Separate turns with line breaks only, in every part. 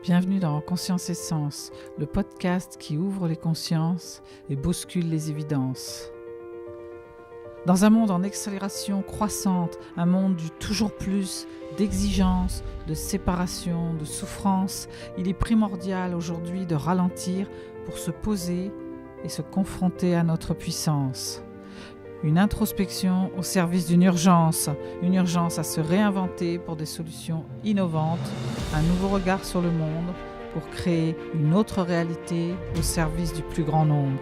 Bienvenue dans Conscience et Sens, le podcast qui ouvre les consciences et bouscule les évidences. Dans un monde en accélération croissante, un monde du toujours plus, d'exigence, de séparation, de souffrance, il est primordial aujourd'hui de ralentir pour se poser et se confronter à notre puissance. Une introspection au service d'une urgence à se réinventer pour des solutions innovantes, un nouveau regard sur le monde pour créer une autre réalité au service du plus grand nombre.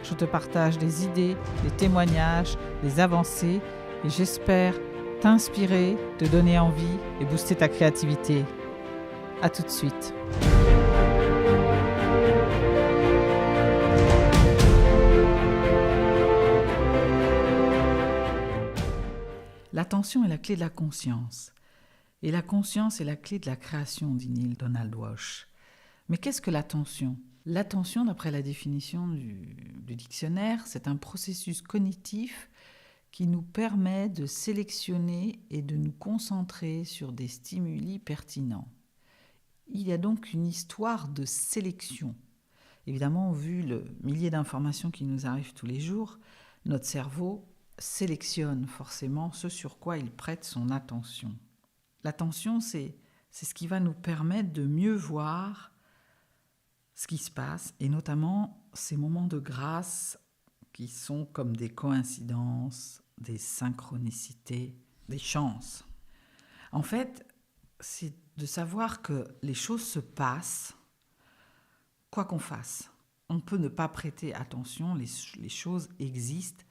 Je te partage des idées, des témoignages, des avancées et j'espère t'inspirer, te donner envie et booster ta créativité. À tout de suite. L'attention est la clé de la conscience. Et la conscience est la clé de la création, dit Neale Donald Walsch. Mais qu'est-ce que l'attention ? L'attention, d'après la définition du dictionnaire, c'est un processus cognitif qui nous permet de sélectionner et de nous concentrer sur des stimuli pertinents. Il y a donc une histoire de sélection. Évidemment, vu le millier d'informations qui nous arrivent tous les jours, notre cerveau sélectionne forcément ce sur quoi il prête son attention. L'attention, c'est ce qui va nous permettre de mieux voir ce qui se passe, et notamment ces moments de grâce qui sont comme des coïncidences, des synchronicités, des chances. En fait, c'est de savoir que les choses se passent, quoi qu'on fasse. On peut ne pas prêter attention, les choses existent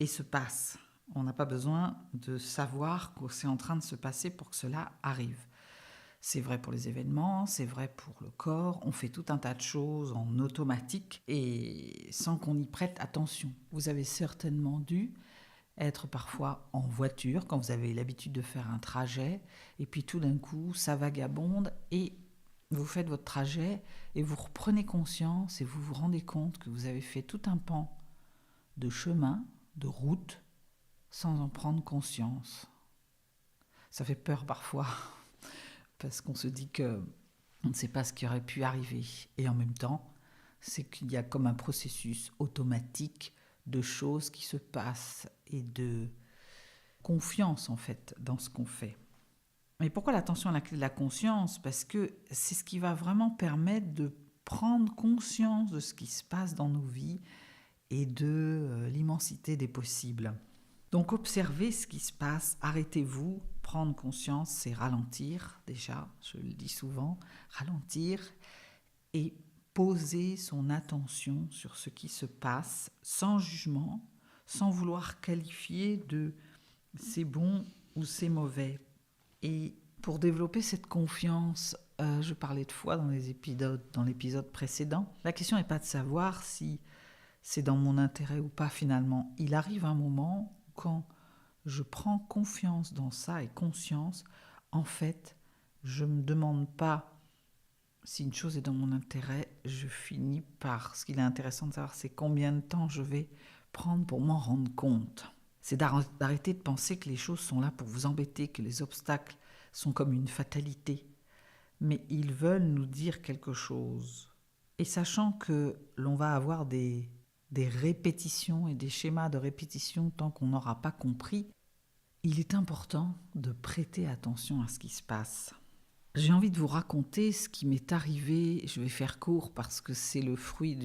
et se passent. On n'a pas besoin de savoir que c'est en train de se passer pour que cela arrive. C'est vrai pour les événements, c'est vrai pour le corps. On fait tout un tas de choses en automatique et sans qu'on y prête attention. Vous avez certainement dû être parfois en voiture quand vous avez l'habitude de faire un trajet et puis tout d'un coup, ça vagabonde et vous faites votre trajet et vous reprenez conscience et vous vous rendez compte que vous avez fait tout un pan de chemin, de route, sans en prendre conscience. Ça fait peur parfois, parce qu'on se dit qu'on ne sait pas ce qui aurait pu arriver. Et en même temps, c'est qu'il y a comme un processus automatique de choses qui se passent et de confiance en fait dans ce qu'on fait. Mais pourquoi l'attention est la clé de la conscience ? Parce que c'est ce qui va vraiment permettre de prendre conscience de ce qui se passe dans nos vies et de l'immensité des possibles. Donc observez ce qui se passe, arrêtez-vous, prendre conscience, c'est ralentir déjà, je le dis souvent, ralentir et poser son attention sur ce qui se passe sans jugement, sans vouloir qualifier de c'est bon ou c'est mauvais. Et pour développer cette confiance, je parlais de foi dans l'épisode précédent, la question n'est pas de savoir si c'est dans mon intérêt ou pas finalement. Il arrive un moment où quand je prends confiance dans ça et conscience, en fait, je ne me demande pas si une chose est dans mon intérêt, je finis par, ce qu'il est intéressant de savoir, c'est combien de temps je vais prendre pour m'en rendre compte. C'est d'arrêter de penser que les choses sont là pour vous embêter, que les obstacles sont comme une fatalité. Mais ils veulent nous dire quelque chose. Et sachant que l'on va avoir des répétitions et des schémas de répétition tant qu'on n'aura pas compris, il est important de prêter attention à ce qui se passe. J'ai envie de vous raconter ce qui m'est arrivé, je vais faire court parce que c'est le fruit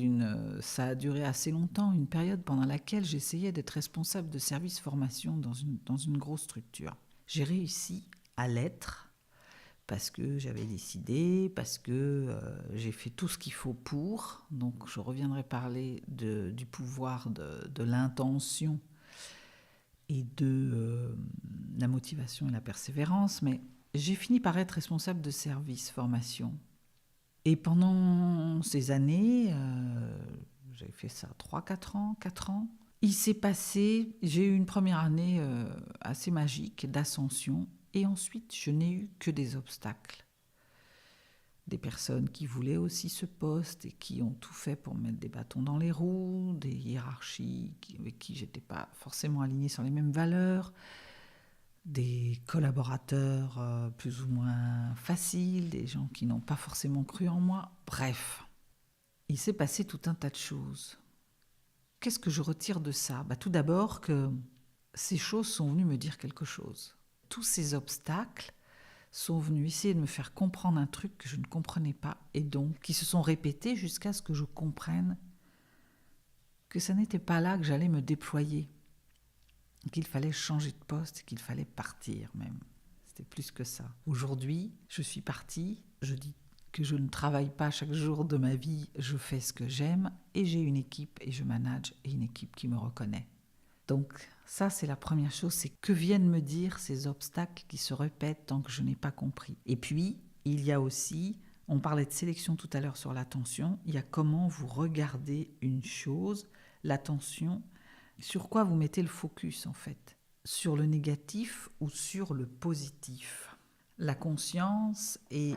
ça a duré assez longtemps, une période pendant laquelle j'essayais d'être responsable de service formation dans une grosse structure. J'ai réussi à l'être parce que j'avais décidé, parce que j'ai fait tout ce qu'il faut pour. Donc je reviendrai parler du pouvoir de l'intention et de la motivation et la persévérance, mais j'ai fini par être responsable de service formation. Et pendant ces années, j'ai fait ça 4 ans, il s'est passé, j'ai eu une première année assez magique d'ascension, et ensuite je n'ai eu que des obstacles. Des personnes qui voulaient aussi ce poste et qui ont tout fait pour mettre des bâtons dans les roues, des hiérarchies avec qui j'étais pas forcément alignée sur les mêmes valeurs, des collaborateurs plus ou moins faciles, des gens qui n'ont pas forcément cru en moi. Bref, il s'est passé tout un tas de choses. Qu'est-ce que je retire de ça ? Tout d'abord que ces choses sont venues me dire quelque chose. Tous ces obstacles sont venus essayer de me faire comprendre un truc que je ne comprenais pas et donc qui se sont répétés jusqu'à ce que je comprenne que ça n'était pas là que j'allais me déployer, qu'il fallait changer de poste, qu'il fallait partir même. C'était plus que ça. Aujourd'hui, je suis partie, je dis que je ne travaille pas chaque jour de ma vie, je fais ce que j'aime et j'ai une équipe et je manage et une équipe qui me reconnaît. Donc ça, c'est la première chose, c'est que viennent me dire ces obstacles qui se répètent tant que je n'ai pas compris. Et puis, il y a aussi, on parlait de sélection tout à l'heure sur l'attention, il y a comment vous regardez une chose, l'attention, sur quoi vous mettez le focus en fait, sur le négatif ou sur le positif. La conscience et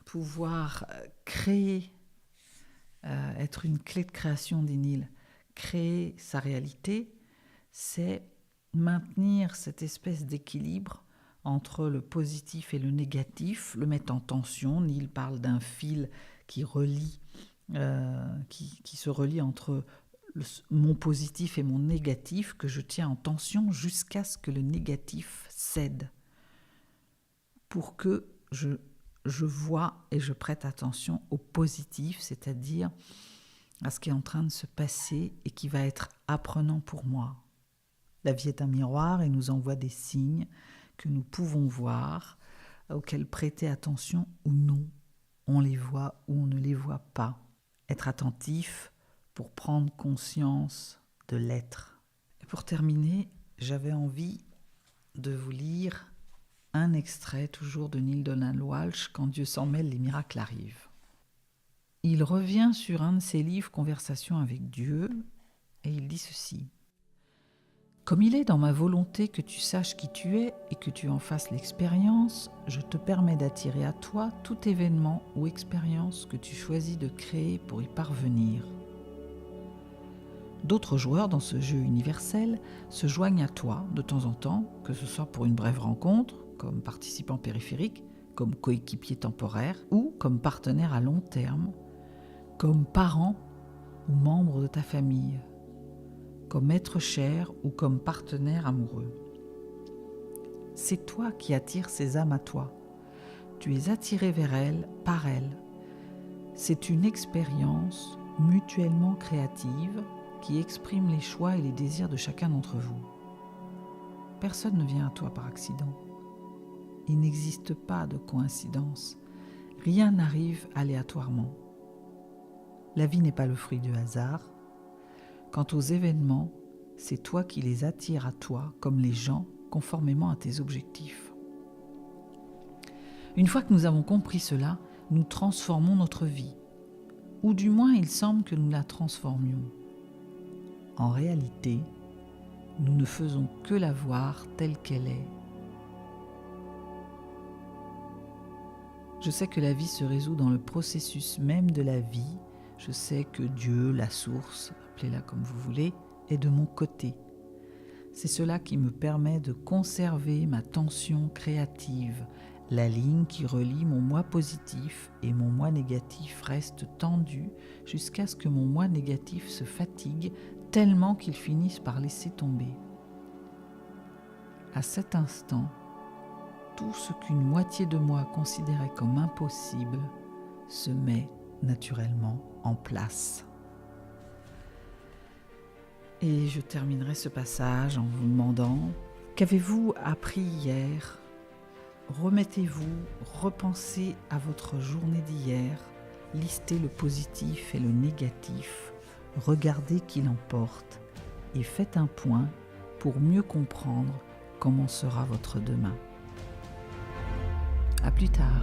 pouvoir créer, être une clé de création d'Enil, créer sa réalité, c'est maintenir cette espèce d'équilibre entre le positif et le négatif, le mettre en tension. Neil parle d'un fil qui relie, qui se relie entre mon positif et mon négatif, que je tiens en tension jusqu'à ce que le négatif cède, pour que je vois et je prête attention au positif, c'est-à-dire à ce qui est en train de se passer et qui va être apprenant pour moi. La vie est un miroir et nous envoie des signes que nous pouvons voir, auxquels prêter attention ou non. On les voit ou on ne les voit pas. Être attentif pour prendre conscience de l'être. Et pour terminer, j'avais envie de vous lire un extrait toujours de Neale Donald Walsch, Quand Dieu s'en mêle, les miracles arrivent. Il revient sur un de ses livres, Conversation avec Dieu, et il dit ceci. Comme il est dans ma volonté que tu saches qui tu es et que tu en fasses l'expérience, je te permets d'attirer à toi tout événement ou expérience que tu choisis de créer pour y parvenir. D'autres joueurs dans ce jeu universel se joignent à toi de temps en temps, que ce soit pour une brève rencontre, comme participant périphérique, comme coéquipier temporaire ou comme partenaire à long terme, comme parent ou membre de ta famille, comme être cher ou comme partenaire amoureux. C'est toi qui attires ces âmes à toi. Tu es attiré vers elles, par elles. C'est une expérience mutuellement créative qui exprime les choix et les désirs de chacun d'entre vous. Personne ne vient à toi par accident. Il n'existe pas de coïncidence. Rien n'arrive aléatoirement. La vie n'est pas le fruit du hasard. Quant aux événements, c'est toi qui les attires à toi, comme les gens, conformément à tes objectifs. Une fois que nous avons compris cela, nous transformons notre vie. Ou du moins, il semble que nous la transformions. En réalité, nous ne faisons que la voir telle qu'elle est. Je sais que la vie se résout dans le processus même de la vie. Je sais que Dieu, la source, appelez-la comme vous voulez, est de mon côté. C'est cela qui me permet de conserver ma tension créative. La ligne qui relie mon moi positif et mon moi négatif reste tendue jusqu'à ce que mon moi négatif se fatigue tellement qu'il finisse par laisser tomber. À cet instant, tout ce qu'une moitié de moi considérait comme impossible se met naturellement en place. Et je terminerai ce passage en vous demandant, qu'avez-vous appris hier ? Remettez-vous, repensez à votre journée d'hier, listez le positif et le négatif, regardez qui l'emporte et faites un point pour mieux comprendre comment sera votre demain. À plus tard.